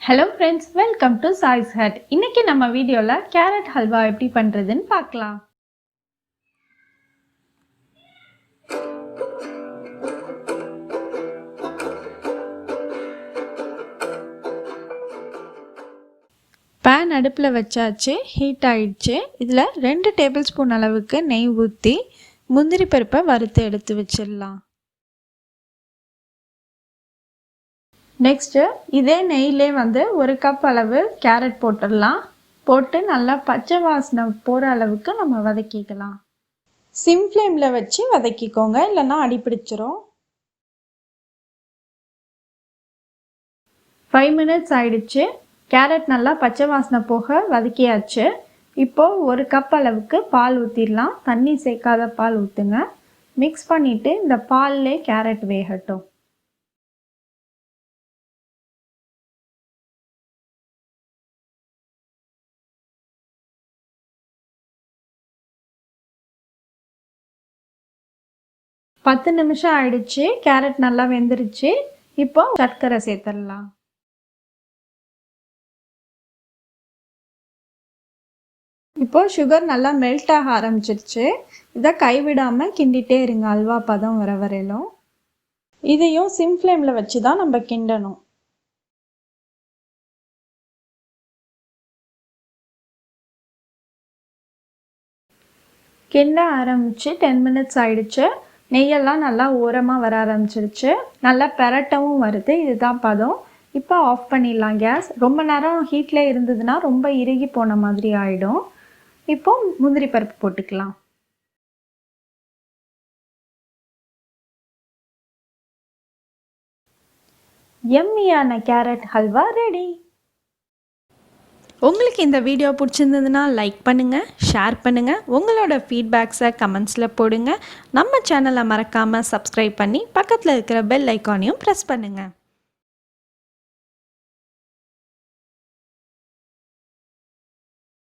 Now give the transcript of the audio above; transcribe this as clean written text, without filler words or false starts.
Hello friends, welcome to Sai's Hut. இன்னைக்கு நம்ம வீடியோல கேரட் ஹல்வா எப்படி பண்றதுன்னு பார்க்கலாம். pan அடுப்புல வச்சாச்சு, ஹீட் ஆயிடுச்சு. இதுல 2 டேபிள்ஸ்பூன் அளவுக்கு நெய் ஊத்தி முந்திரி பருப்பை வறுத்து எடுத்து வச்சிடலாம். நெக்ஸ்ட்டு இதே நெய்யிலே ஒரு கப் அளவு கேரட் போட்டுடலாம். போட்டு நல்லா பச்சை வாசனை போகிற அளவுக்கு நம்ம வதக்கிக்கலாம். சிம் ஃப்ளேமில் வச்சு வதக்கிக்கோங்க, இல்லைன்னா அடிப்பிடிச்சிரும். 5 மினிட்ஸ் ஆயிடுச்சு. கேரட் நல்லா பச்சை வாசனை போக வதக்கியாச்சு. இப்போது 1 கப் அளவுக்கு பால் ஊற்றிடலாம். தண்ணி சேர்க்காத பால் ஊற்றுங்க. மிக்ஸ் பண்ணிவிட்டு இந்த பால்லே கேரட் வேகட்டும். பத்து நிமிஷம் ஆயிடுச்சு. கேரட் நல்லா வெந்துருச்சு. இப்போ சர்க்கரை சேர்த்துடலாம். இப்போ சுகர் நல்லா மெல்ட் ஆக ஆரம்பிச்சிருச்சு. இதை கைவிடாமல் கிண்டிகிட்டே இருங்க, அல்வா பதம் வர வரையிலும். இதையும் சிம் ஃப்ளேமில் வச்சு தான் நம்ம கிண்டணும். கிண்ட ஆரம்பிச்சு 10 மினிட்ஸ் ஆயிடுச்சு. நெய்யெல்லாம் நல்லா ஓரமாக வர ஆரம்பிச்சிருச்சு. நல்லா பெரட்டவும் வருது. இதுதான் பதம். இப்போ ஆஃப் பண்ணிடலாம் கேஸ். ரொம்ப நேரம் ஹீட்டில் இருந்ததுன்னா ரொம்ப இறுகி போன மாதிரி ஆகிடும். இப்போ முந்திரி பருப்பு போட்டுக்கலாம். எம்மியான கேரட் ஹல்வா ரெடி. உங்களுக்கு இந்த வீடியோ பிடிச்சிருந்ததுன்னா லைக் பண்ணுங்கள், ஷேர் பண்ணுங்கள். உங்களோட ஃபீட்பேக்ஸை கமெண்ட்ஸில் போடுங்க. நம்ம சேனலை மறக்காமல் சப்ஸ்கிரைப் பண்ணி பக்கத்தில் இருக்கிற பெல் ஐக்கானையும் ப்ரெஸ் பண்ணுங்கள்.